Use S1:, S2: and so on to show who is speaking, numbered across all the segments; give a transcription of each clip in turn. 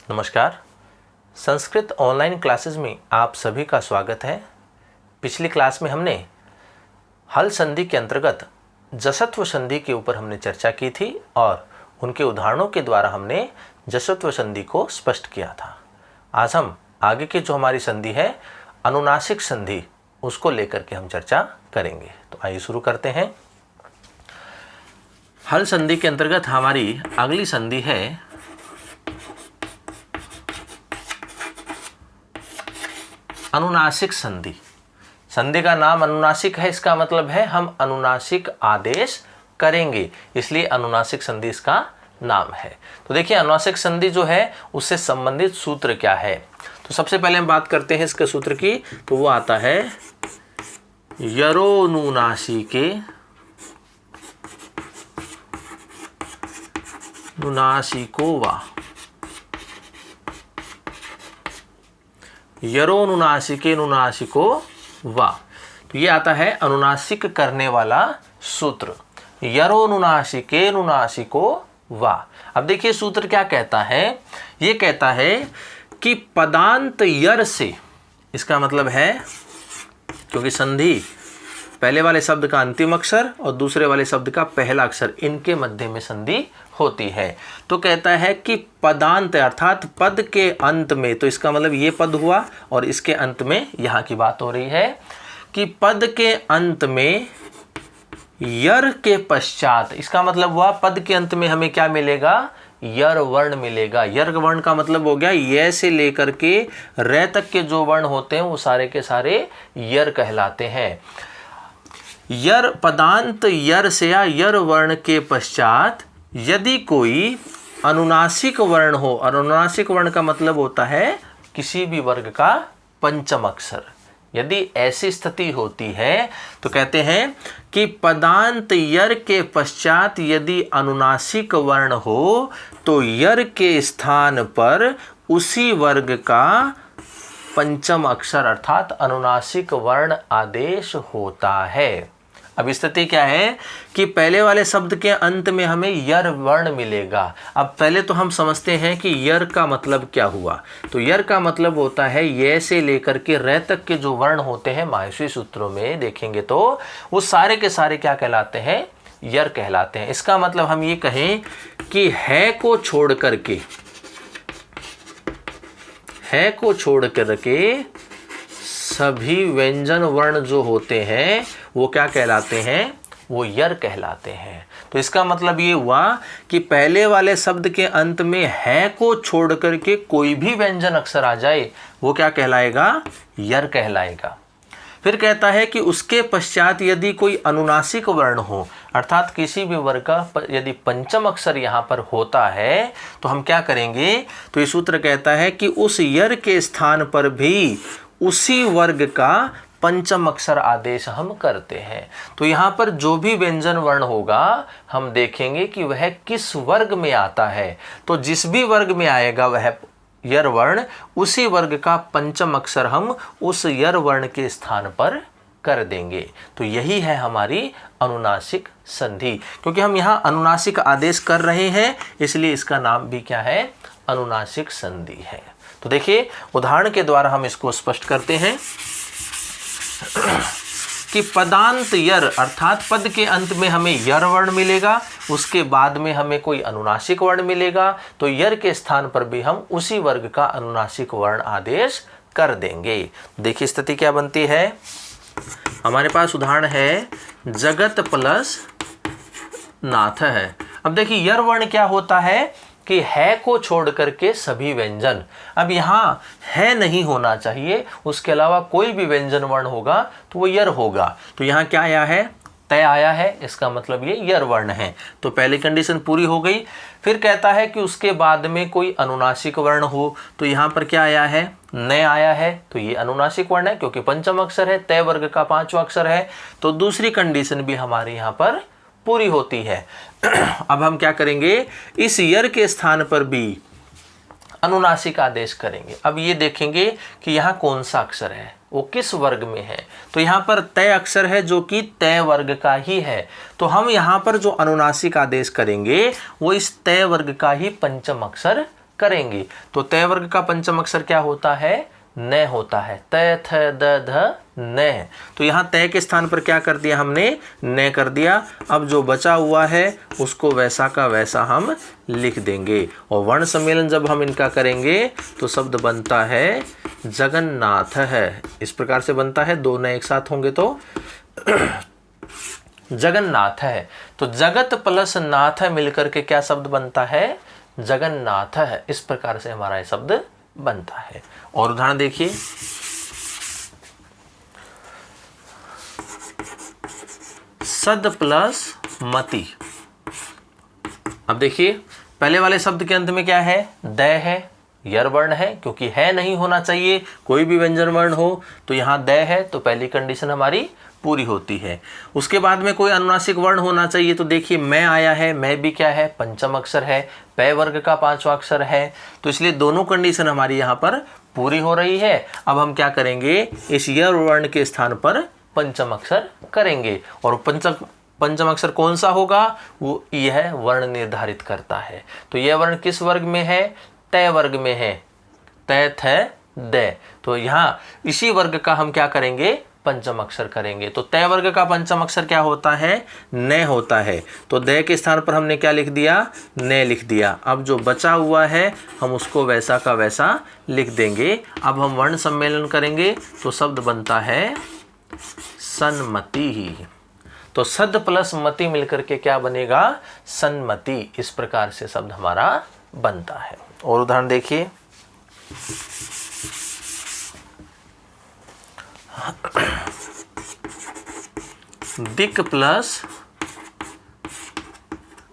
S1: नमस्कार। Sanskrit online classes में आप सभी का स्वागत है। पिछली क्लास में हमने हल संधि के अंतर्गत जसत्व संधि के ऊपर हमने चर्चा की थी और उनके उदाहरणों के द्वारा हमने जसत्व संधि को स्पष्ट किया था। आज हम आगे की जो हमारी संधि है अनुनासिक संधि, उसको लेकर के हम चर्चा करेंगे। तो आइए शुरू करते हैं। हल संधि के अंतर्गत हमारी अगली संधि है अनुनासिक संधि। संधि का नाम अनुनासिक है, इसका मतलब है हम अनुनासिक आदेश करेंगे, इसलिए अनुनासिक संधि इसका नाम है। तो देखिए अनुनासिक संधि जो है उससे संबंधित सूत्र क्या है। तो सबसे पहले हम बात करते हैं इसके सूत्र की। तो वो आता है यरोनुनासिके नुनासिको वा। यरोनुनासिके नुनासिको वा, तो ये आता है अनुनासिक करने वाला सूत्र। यरोनुनासिके नुनासिको वा। अब देखिए सूत्र क्या कहता है। ये कहता है कि पदांत यर से, इसका मतलब है क्योंकि संधि पहले वाले शब्द का अंतिम अक्षर और दूसरे वाले शब्द का पहला अक्षर, इनके मध्य में संधि होती है। तो कहता है कि पदांत अर्थात पद के अंत में, तो इसका मतलब ये पद हुआ और इसके अंत में यहाँ की बात हो रही है कि पद के अंत में यर के पश्चात, इसका मतलब हुआ पद के अंत में हमें क्या मिलेगा, यर वर्ण मिलेगा। यर वर्ण का मतलब हो गया ये से लेकर के रे तक के जो वर्ण होते हैं वो सारे के सारे यर कहलाते हैं। यर पदांत यर से या यर वर्ण के पश्चात यदि कोई अनुनासिक वर्ण हो, और अनुनासिक वर्ण का मतलब होता है किसी भी वर्ग का पंचम अक्षर, यदि ऐसी स्थिति होती है तो कहते हैं कि पदांत यर के पश्चात यदि अनुनासिक वर्ण हो तो यर के स्थान पर उसी वर्ग का पंचम अक्षर अर्थात अनुनासिक वर्ण आदेश होता है। अब स्थिति क्या है कि पहले वाले शब्द के अंत में हमें यर वर्ण मिलेगा। अब पहले तो हम समझते हैं कि यर का मतलब क्या हुआ। तो यर का मतलब होता है ये से लेकर के रे तक के जो वर्ण होते हैं माहेश्वरी सूत्रों में देखेंगे तो वो सारे के सारे क्या कहलाते हैं, यर कहलाते हैं। इसका मतलब हम ये कहें कि है को छोड़ करके, है को छोड़ करके सभी व्यंजन वर्ण जो होते हैं वो क्या कहलाते हैं, वो यर कहलाते हैं। तो इसका मतलब ये हुआ कि पहले वाले शब्द के अंत में है को छोड़ करके कोई भी व्यंजन अक्षर आ जाए वो क्या कहलाएगा, यर कहलाएगा। फिर कहता है कि उसके पश्चात यदि कोई अनुनासिक वर्ण हो अर्थात किसी भी वर्ग का यदि पंचम अक्षर यहाँ पर होता है तो हम क्या करेंगे। तो ये सूत्र कहता है कि उस यर के स्थान पर भी उसी वर्ग का पंचम अक्षर आदेश हम करते हैं। तो यहाँ पर जो भी व्यंजन वर्ण होगा हम देखेंगे कि वह किस वर्ग में आता है। तो जिस भी वर्ग में आएगा वह यर वर्ण, उसी वर्ग का पंचम अक्षर हम उस यर वर्ण के स्थान पर कर देंगे। तो यही है हमारी अनुनासिक संधि। क्योंकि हम यहाँ अनुनासिक आदेश कर रहे हैं इसलिए इसका नाम भी क्या है, अनुनासिक संधि है। तो देखिए उदाहरण के द्वारा हम इसको स्पष्ट करते हैं कि पदांत यर अर्थात पद के अंत में हमें यर वर्ण मिलेगा, उसके बाद में हमें कोई अनुनासिक वर्ण मिलेगा, तो यर के स्थान पर भी हम उसी वर्ग का अनुनासिक वर्ण आदेश कर देंगे। देखिए स्थिति क्या बनती है। हमारे पास उदाहरण है जगत प्लस नाथ है। अब देखिए यर वर्ण क्या होता है कि है को छोड़ करके सभी व्यंजन। अब यहाँ है नहीं होना चाहिए, उसके अलावा कोई भी व्यंजन वर्ण होगा तो वो यर होगा। तो यहाँ क्या आया है, तय आया है, इसका मतलब ये यर वर्ण है। तो पहली कंडीशन पूरी हो गई। फिर कहता है कि उसके बाद में कोई अनुनासिक वर्ण हो, तो यहाँ पर क्या आया है, न आया है, तो ये अनुनासिक वर्ण है क्योंकि पंचम अक्षर है, तय वर्ग का पांचवा अक्षर है। तो दूसरी कंडीशन भी हमारे यहाँ पर पूरी होती है। अब हम क्या करेंगे, इस यर के स्थान पर भी अनुनासिक आदेश करेंगे। अब ये देखेंगे कि यहाँ कौन सा अक्षर है, वो किस वर्ग में है। तो यहाँ पर तय अक्षर है जो कि तय वर्ग का ही है। तो हम यहाँ पर जो अनुनासिक आदेश करेंगे वो इस तय वर्ग का ही पंचम अक्षर करेंगे। तो तय वर्ग का पंचम अक्षर क्या होता है? न होता है। तय थ द ध न। तो यहाँ तय के स्थान पर क्या कर दिया हमने? न कर दिया। अब जो बचा हुआ है उसको वैसा का वैसा हम लिख देंगे। और वर्ण सम्मेलन जब हम इनका करेंगे तो शब्द बनता है जगन्नाथ है। इस प्रकार से बनता है, दो न एक साथ होंगे तो जगन्नाथ है। तो जगत प्लस नाथ मिलकर के क्या शब्द बनता है? जगन्नाथ है। इस प्रकार से हमारा ये शब्द बनता है। और उदाहरण देखिए, सद प्लस मति। अब देखिए पहले वाले शब्द के अंत में क्या है? द है, यर वर्ण है, क्योंकि है नहीं होना चाहिए कोई भी व्यंजन वर्ण हो। तो यहाँ द है, तो पहली कंडीशन हमारी पूरी होती है। उसके बाद में कोई अनुनासिक वर्ण होना चाहिए। तो देखिए मैं आया है, मैं भी क्या है? पंचम अक्षर है, पै वर्ग का पांचवा अक्षर है। तो इसलिए दोनों कंडीशन हमारी यहाँ पर पूरी हो रही है। अब हम क्या करेंगे? इस यर वर्ण के स्थान पर पंचम अक्षर करेंगे। और पंचम अक्षर कौन सा होगा? वो यह वर्ण निर्धारित करता है। तो यह वर्ण किस वर्ग में है? तय वर्ग में है। तय थ द। तो यहाँ इसी वर्ग का हम क्या करेंगे? पंचम अक्षर करेंगे। तो तय वर्ग का पंचम अक्षर क्या होता है? न होता है। तो द के स्थान पर हमने क्या लिख दिया? न लिख दिया। अब जो बचा हुआ है हम उसको वैसा का वैसा लिख देंगे। अब हम वर्ण सम्मेलन करेंगे तो शब्द बनता है सन्मति ही। तो सद प्लस मति मिलकर के क्या बनेगा? सन्मति। इस प्रकार से शब्द हमारा बनता है। और उदाहरण देखिए, दिक प्लस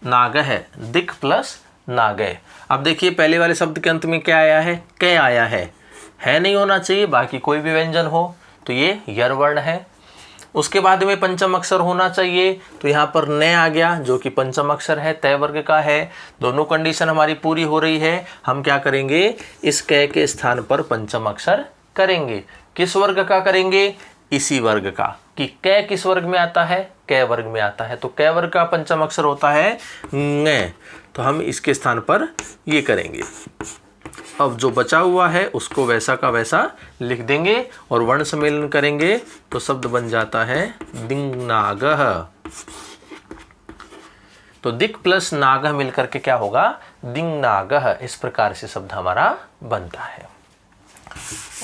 S1: नाग है। दिक प्लस नाग। अब देखिए पहले वाले शब्द के अंत में क्या आया है? कै आया है नहीं होना चाहिए, बाकी कोई भी व्यंजन हो तो ये यर वर्ण है। उसके बाद में पंचम अक्षर होना चाहिए, तो यहाँ पर न आ गया जो कि पंचम अक्षर है, तय वर्ग का है। दोनों कंडीशन हमारी पूरी हो रही है। हम क्या करेंगे? इस कै के स्थान पर पंचम अक्षर करेंगे। किस वर्ग का करेंगे? इसी वर्ग का। कि कै किस वर्ग में आता है? कै वर्ग में आता है। तो कै वर्ग का पंचम अक्षर होता है न। तो हम इसके स्थान पर ये करेंगे। अब जो बचा हुआ है उसको वैसा का वैसा लिख देंगे और वर्ण सम्मेलन करेंगे तो शब्द बन जाता है दिंगनागः। तो दिक प्लस नागः मिलकर के क्या होगा? दिंगनागः। इस प्रकार से शब्द हमारा बनता है।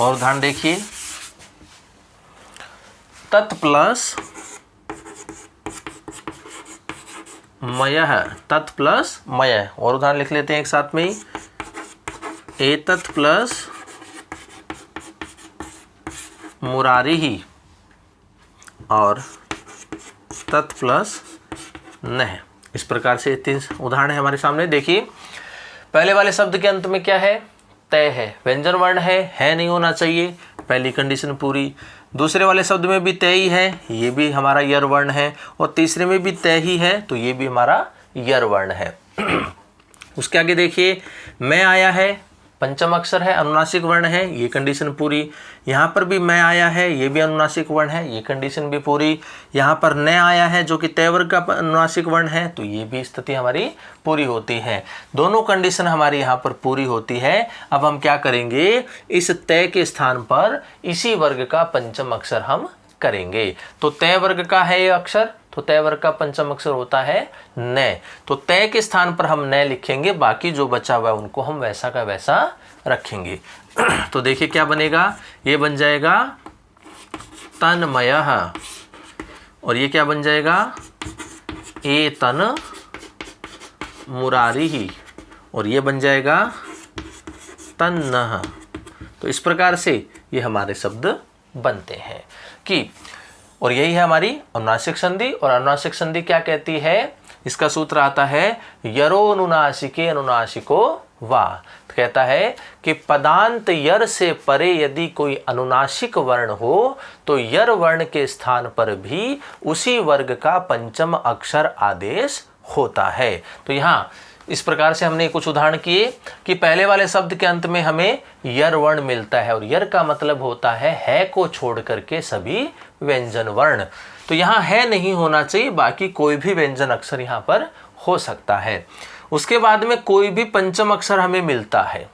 S1: और उदाहरण देखिए, तत् प्लस मयः। तत् प्लस मयः। और उदाहरण लिख लेते हैं एक साथ में ही। एतत् प्लस मुरारिः और तत् प्लस नः। इस प्रकार से तीन उदाहरण है हमारे सामने। देखिए पहले वाले शब्द के अंत में क्या है? तय है, व्यंजन वर्ण है नहीं होना चाहिए, पहली कंडीशन पूरी। दूसरे वाले शब्द में भी तय ही है, ये भी हमारा यर वर्ण है। और तीसरे में भी तय ही है, तो ये भी हमारा यर वर्ण है। उसके आगे देखिए, मैं आया है, पंचम अक्षर है, अनुनासिक वर्ण है, ये कंडीशन पूरी। यहाँ पर भी मैं आया है, ये भी अनुनासिक वर्ण है, ये कंडीशन भी पूरी। यहाँ पर न आया है जो कि तय वर्ग का अनुनासिक वर्ण है, तो ये भी स्थिति हमारी पूरी होती है। दोनों कंडीशन हमारी यहाँ पर पूरी होती है। अब हम क्या करेंगे? इस तय के स्थान पर इसी वर्ग का पंचम अक्षर हम करेंगे। तो तय वर्ग का है ये अक्षर, तो तय वर्ग का पंचम अक्षर होता है न। तो तय के स्थान पर हम न लिखेंगे, बाकी जो बचा हुआ है उनको हम वैसा का वैसा रखेंगे। तो देखिए क्या बनेगा? ये बन जाएगा तन्मयः और ये क्या बन जाएगा? एतन् मुरारिः और ये बन जाएगा तन्नः। तो इस प्रकार से ये हमारे शब्द बनते हैं कि, और यही है हमारी अनुनासिक संधि। और अनुनासिक संधि क्या कहती है? इसका सूत्र आता है यरोनुनासिके अनुनासिको वा। तो कहता है कि पदांत यर से परे यदि कोई अनुनासिक वर्ण हो तो यर वर्ण के स्थान पर भी उसी वर्ग का पंचम अक्षर आदेश होता है। तो यहाँ इस प्रकार से हमने कुछ उदाहरण किए कि पहले वाले शब्द के अंत में हमें यर वर्ण मिलता है और यर का मतलब होता है को छोड़ करके सभी व्यंजन वर्ण। तो यहाँ है नहीं होना चाहिए, बाकी कोई भी व्यंजन अक्षर यहाँ पर हो सकता है। उसके बाद में कोई भी पंचम अक्षर हमें मिलता है।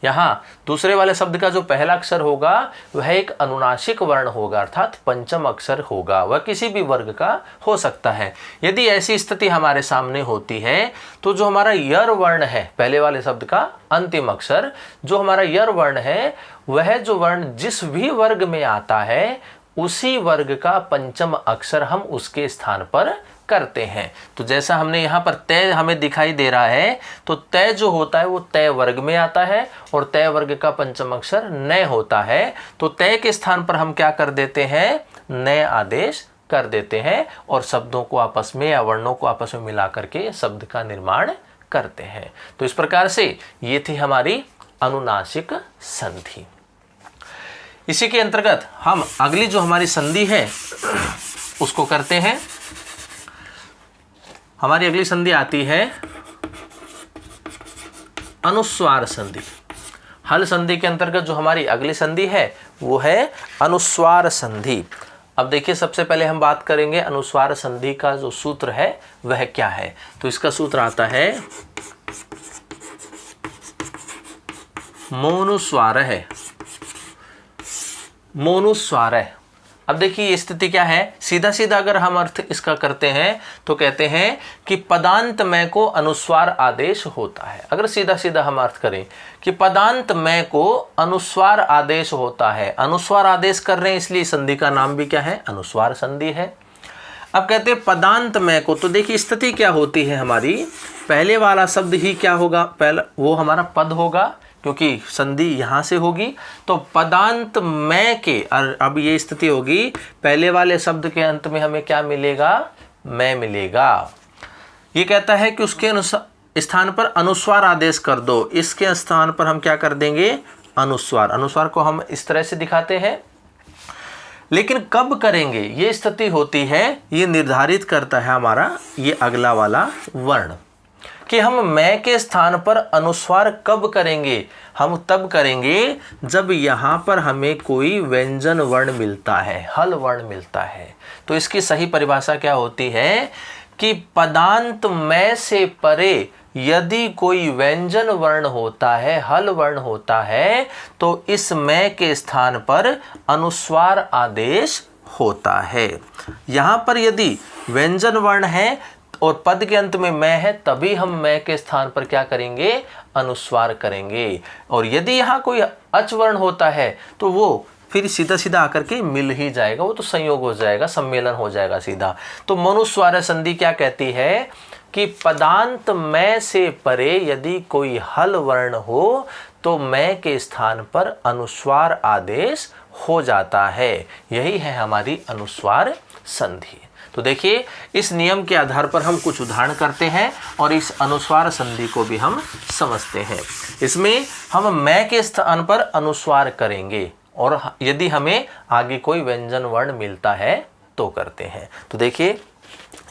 S1: यहाँ दूसरे वाले शब्द का जो पहला अक्षर होगा वह एक अनुनासिक वर्ण होगा, अर्थात पंचम अक्षर होगा। वह किसी भी वर्ग का हो सकता है। यदि ऐसी स्थिति हमारे सामने होती है तो जो हमारा यर वर्ण है, पहले वाले शब्द का अंतिम अक्षर, जो हमारा यर वर्ण है, वह जो वर्ण जिस भी वर्ग में आता है उसी वर्ग का पंचम अक्षर हम उसके स्थान पर करते हैं। तो जैसा हमने यहाँ पर तय हमें दिखाई दे रहा है, तो तय जो होता है वो तय वर्ग में आता है और तय वर्ग का पंचम अक्षर नय होता है। तो तय के स्थान पर हम क्या कर देते हैं, नय आदेश कर देते हैं और शब्दों को आपस में या वर्णों को आपस में मिला करके शब्द का निर्माण करते हैं। तो इस प्रकार से ये थी हमारी अनुनासिक संधि। इसी के अंतर्गत हम अगली जो हमारी संधि है उसको करते हैं। हमारी अगली संधि आती है अनुस्वार संधि। हल संधि के अंतर्गत जो हमारी अगली संधि है वो है अनुस्वार संधि। अब देखिए, सबसे पहले हम बात करेंगे अनुस्वार संधि का जो सूत्र है वह क्या है। तो इसका सूत्र आता है मोनुस्वार है, मोनुस्वार है। अब देखिए ये स्थिति क्या है, सीधा सीधा अगर हम अर्थ इसका करते हैं तो कहते हैं कि पदांत में को अनुस्वार आदेश होता है। अगर सीधा सीधा हम अर्थ करें कि पदांत में को अनुस्वार आदेश होता है, अनुस्वार आदेश कर रहे हैं इसलिए संधि का नाम भी क्या है, अनुस्वार संधि है। अब कहते हैं पदांत में को, तो देखिए स्थिति क्या होती है हमारी, पहले वाला शब्द ही क्या होगा, पहला वो हमारा पद होगा क्योंकि संधि यहाँ से होगी। तो पदांत में के, अब ये स्थिति होगी, पहले वाले शब्द के अंत में हमें क्या मिलेगा, मैं मिलेगा। ये कहता है कि उसके स्थान पर अनुस्वार आदेश कर दो, इसके स्थान पर हम क्या कर देंगे, अनुस्वार। अनुस्वार को हम इस तरह से दिखाते हैं, लेकिन कब करेंगे ये स्थिति होती है, ये निर्धारित करता है हमारा ये अगला वाला वर्ण कि हम मैं के स्थान पर अनुस्वार कब करेंगे। हम तब करेंगे जब यहाँ पर हमें कोई व्यंजन वर्ण मिलता है, हल वर्ण मिलता है। तो इसकी सही परिभाषा क्या होती है कि पदांत में से परे यदि कोई व्यंजन वर्ण होता है, हल वर्ण होता है, तो इस मैं के स्थान पर अनुस्वार आदेश होता है। यहाँ पर यदि व्यंजन वर्ण है और पद के अंत में मैं है, तभी हम मैं के स्थान पर क्या करेंगे, अनुस्वार करेंगे। और यदि यहाँ कोई अच वर्ण होता है तो वो फिर सीधा सीधा आकर के मिल ही जाएगा, वो तो संयोग हो जाएगा, सम्मेलन हो जाएगा सीधा। तो मनुस्वार संधि क्या कहती है कि पदांत में से परे यदि कोई हल वर्ण हो तो मैं के स्थान पर अनुस्वार आदेश हो जाता है। यही है हमारी अनुस्वार संधि। तो देखिए इस नियम के आधार पर हम कुछ उदाहरण करते हैं और इस अनुस्वार संधि को भी हम समझते हैं। इसमें हम मैं के स्थान पर अनुस्वार करेंगे और यदि हमें आगे कोई व्यंजन वर्ण मिलता है तो करते हैं। तो देखिए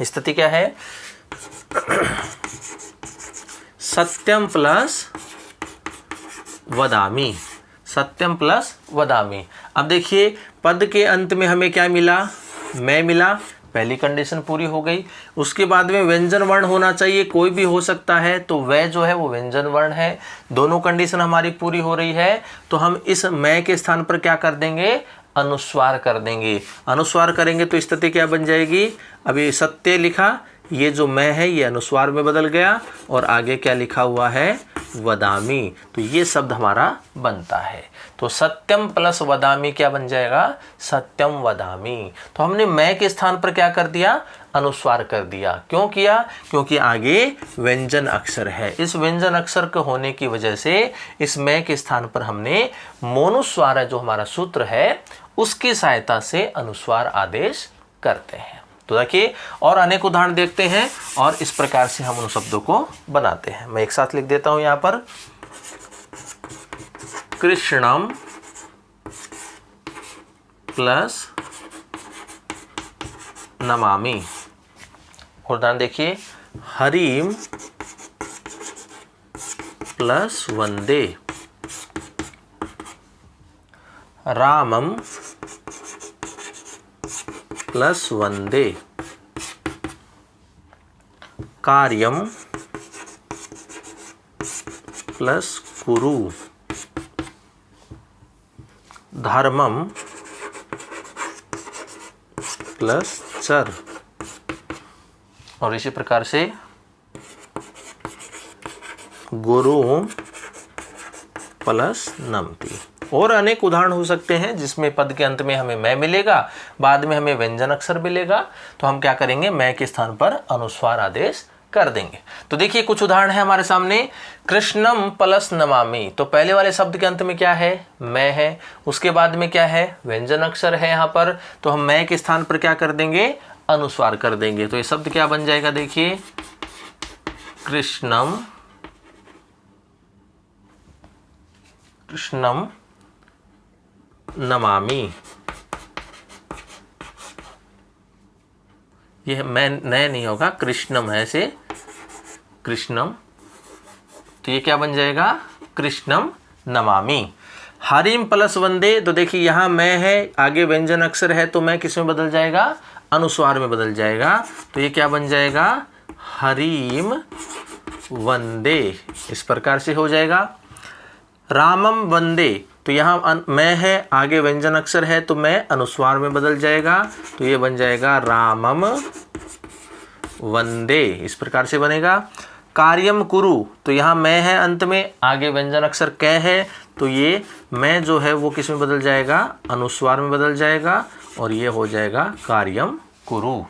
S1: स्थिति क्या है, सत्यम प्लस वदामि, सत्यम प्लस वदामि। अब देखिए पद के अंत में हमें क्या मिला, मैं मिला, पहली कंडीशन पूरी हो गई। उसके बाद में व्यंजन वर्ण होना चाहिए, कोई भी हो सकता है, तो वह जो है वो व्यंजन वर्ण है। दोनों कंडीशन हमारी पूरी हो रही है, तो हम इस मैं के स्थान पर क्या कर देंगे, अनुस्वार कर देंगे। अनुस्वार करेंगे तो स्थिति क्या बन जाएगी, अभी सत्य लिखा, ये जो मैं है ये अनुस्वार में बदल गया और आगे क्या लिखा हुआ है, वदामी। तो ये शब्द हमारा बनता है। तो सत्यम प्लस वदामी क्या बन जाएगा, सत्यम वदामी। तो हमने मैं के स्थान पर क्या कर दिया, अनुस्वार कर दिया। क्यों किया, क्योंकि आगे व्यंजन अक्षर है। इस व्यंजन अक्षर के होने की वजह से इस मैं के स्थान पर हमने मोनुस्वार जो हमारा सूत्र है उसकी सहायता से अनुस्वार आदेश करते हैं। तो देखिए और अनेक उदाहरण देखते हैं और इस प्रकार से हम उन शब्दों को बनाते हैं। मैं एक साथ लिख देता हूं यहाँ पर, कृष्णम प्लस नमामि। उदाहरण देखिए, हरिम प्लस वंदे, रामम प्लस वंदे, कार्यम प्लस कुरु धर्मम प्लस चर, और इसी प्रकार से गुरु प्लस नमति। और अनेक उदाहरण हो सकते हैं जिसमें पद के अंत में हमें मैं मिलेगा, बाद में हमें व्यंजन अक्षर मिलेगा, तो हम क्या करेंगे, मैं के स्थान पर अनुस्वार आदेश कर देंगे। तो देखिए कुछ उदाहरण है हमारे सामने। कृष्णम प्लस नमामि, तो पहले वाले शब्द के अंत में क्या है, मैं है, उसके बाद में क्या है, व्यंजन अक्षर है यहाँ पर, तो हम मैं के स्थान पर क्या कर देंगे, अनुस्वार कर देंगे। तो ये शब्द क्या बन जाएगा, देखिए कृष्णम नमामि। यह मैं नए नहीं होगा, कृष्णम है से कृष्णम, तो ये क्या बन जाएगा, कृष्णम नमामि। हरिम प्लस वंदे, तो देखिए यहाँ मैं है, आगे व्यंजन अक्षर है, तो मैं किस में बदल जाएगा, अनुस्वार में बदल जाएगा, तो ये क्या बन जाएगा, हरिम वंदे, इस प्रकार से हो जाएगा। रामम वंदे, तो यहाँ मैं है, आगे व्यंजन अक्षर है, तो मैं अनुस्वार में बदल जाएगा, तो ये बन जाएगा रामम वंदे, इस प्रकार से बनेगा। कार्यम कुरु, तो यहाँ मैं है अंत में, आगे व्यंजन अक्षर कै है, तो ये मैं जो है वो किस में बदल जाएगा, अनुस्वार में बदल जाएगा, और ये हो जाएगा कार्यम कुरु।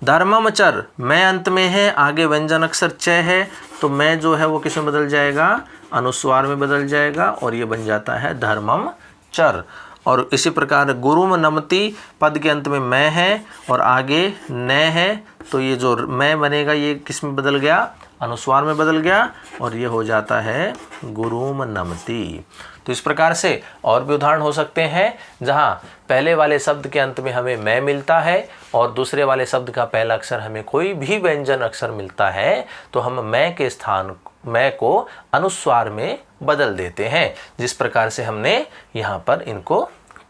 S1: धर्मम चर, मैं अंत में है, आगे व्यंजन अक्षर च है, तो मैं जो है वो किस में बदल जाएगा, अनुस्वार में बदल जाएगा, और ये बन जाता है धर्मम चर। और इसी प्रकार गुरुम नमति, पद के अंत में मैं है और आगे न है, तो ये जो मैं बनेगा ये किस में बदल गया, अनुस्वार में बदल गया, और ये हो जाता है गुरुम नमति। तो इस प्रकार से और भी उदाहरण हो सकते हैं जहाँ पहले वाले शब्द के अंत में हमें मैं मिलता है और दूसरे वाले शब्द का पहला अक्षर हमें कोई भी व्यंजन अक्षर मिलता है, तो हम मैं के स्थान मैं को अनुस्वार में बदल देते हैं, जिस प्रकार से हमने यहाँ पर इनको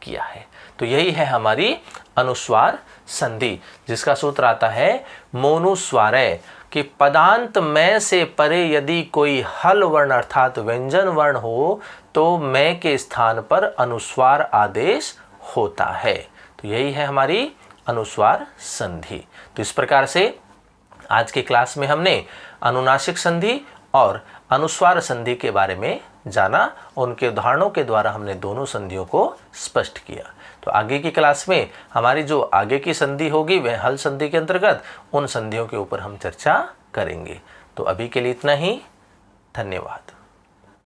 S1: किया है। तो यही है हमारी अनुस्वार संधि, जिसका सूत्र आता है मोनुस्वारय, कि पदांत मैं से परे यदि कोई हल वर्ण अर्थात व्यंजन वर्ण हो तो मैं के स्थान पर अनुस्वार आदेश होता है। तो यही है हमारी अनुस्वार संधि। तो इस प्रकार से आज की क्लास में हमने अनुनासिक संधि और अनुस्वार संधि के बारे में जाना, उनके उदाहरणों के द्वारा हमने दोनों संधियों को स्पष्ट किया। तो आगे की क्लास में हमारी जो आगे की संधि होगी वह हल संधि के अंतर्गत उन संधियों के ऊपर हम चर्चा करेंगे। तो अभी के लिए इतना ही, धन्यवाद।